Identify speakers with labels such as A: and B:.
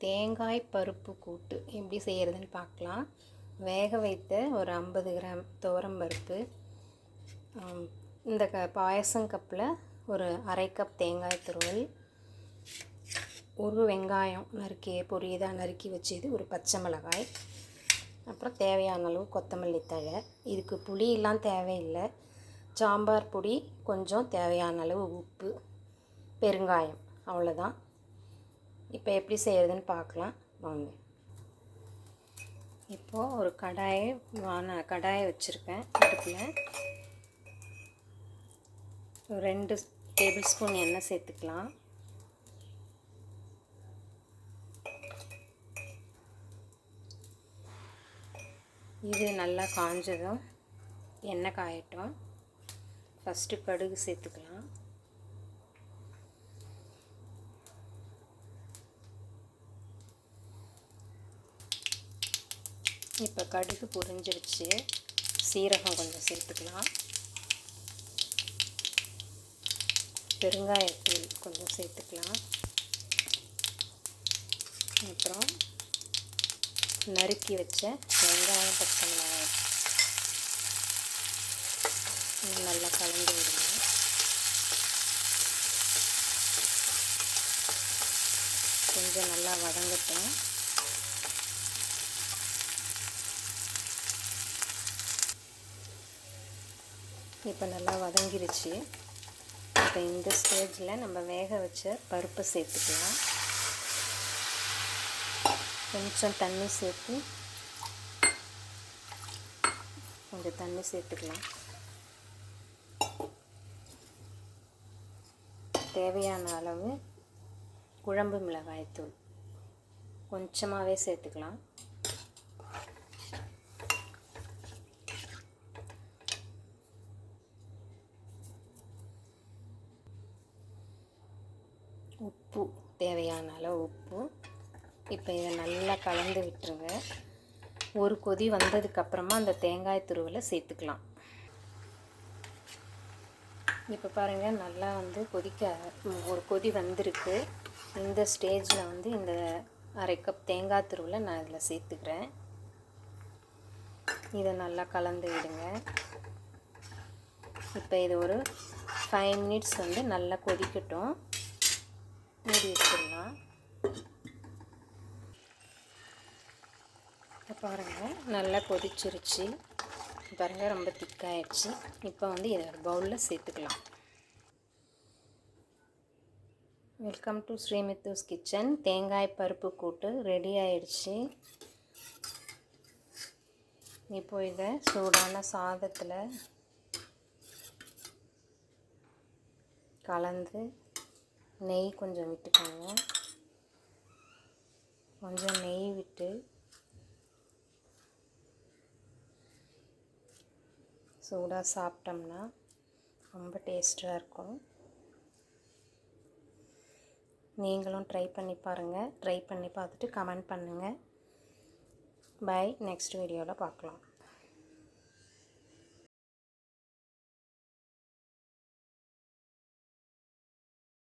A: தேங்காய் பருப்பு கூட்டு எப்படி செய்கிறதுன்னு பார்க்கலாம். வேக வைத்த ஒரு 50 கிராம் துவரம்பருப்பு, இந்த பாயசம் கப்பில் ஒரு அரை கப் தேங்காய் துருவல், ஒரு வெங்காயம் பொரியதாக நறுக்கி வச்சது, ஒரு பச்சை மிளகாய், அப்புறம் தேவையான அளவு கொத்தமல்லி தழை. இதுக்கு புளியெல்லாம் தேவையில்லை. சாம்பார் பொடி கொஞ்சம், தேவையான அளவு உப்பு, பெருங்காயம், அவ்வளோதான். இப்போ எப்படி செய்கிறதுன்னு பார்க்கலாம் வாங்க. இப்போது ஒரு கடாயை வச்சுருக்கேன். அடுப்பில் 2 டேபிள் ஸ்பூன் எண்ணெய் சேர்த்துக்கலாம். இது நல்லா காஞ்சதும் எண்ணெய் காயட்டும். ஃபஸ்ட்டு கடுகு சேர்த்துக்கலாம். இப்போ கடுகு பொரிஞ்சிருச்சு. சீரகம் கொஞ்சம் சேர்த்துக்கலாம். பெருங்காயத்தூள் கொஞ்சம் சேர்த்துக்கலாம். அப்புறம் நறுக்கி வச்ச வெங்காயம், பச்சை மிளகாய் நல்லா கலந்து விடுங்க. கொஞ்சம் நல்லா வதங்கட்டும். இப்போ நல்லா வதங்கிருச்சு. இப்போ இந்த ஸ்டேஜில் நம்ம வேக வச்ச பருப்பை சேர்த்துக்கலாம். கொஞ்சம் தண்ணி சேர்த்துக்கலாம். தேவையான அளவு குழம்பு மிளகாய்த்தூள் கொஞ்சமாகவே சேர்த்துக்கலாம். உப்பு, தேவையான அளவு உப்பு. இப்போ இதை நல்லா கலந்து விட்டுருங்க. ஒரு கொதி வந்ததுக்கப்புறமா அந்த தேங்காய் துருவலை சேர்த்துக்கலாம். இப்போ பாருங்கள், நல்லா ஒரு கொதி வந்திருக்கு. இந்த ஸ்டேஜில் இந்த அரை கப் தேங்காய் துருவலை நான் இதில் சேர்த்துக்கிறேன். இதை நல்லா கலந்து விடுங்க. இப்போ இது ஒரு 5 மினிட்ஸ் நல்லா கொதிக்கட்டும். மூடி வச்சிடலாம். பாருங்கள், நல்லா கொதிச்சிருச்சு. பாருங்கள், ரொம்ப திக்காயிடுச்சு. இப்போ இதை ஒரு பவுலில் சேர்த்துக்கலாம். வெல்கம் டு ஸ்ரீமித்துஸ் கிச்சன். தேங்காய் பருப்பு கூட்டு ரெடி ஆயிடுச்சு. இப்போ இதை சூடான சாதத்தில் கலந்து நெய் கொஞ்சம் விட்டுக்கோங்க. கொஞ்சம் நெய் விட்டு சூடாக சாப்பிட்டோம்னா ரொம்ப டேஸ்ட்டாக இருக்கும். நீங்களும் ட்ரை பண்ணி பாருங்கள். ட்ரை பண்ணி பார்த்துட்டு கமெண்ட் பண்ணுங்கள். பை. நெக்ஸ்ட் வீடியோவில் பார்க்கலாம்.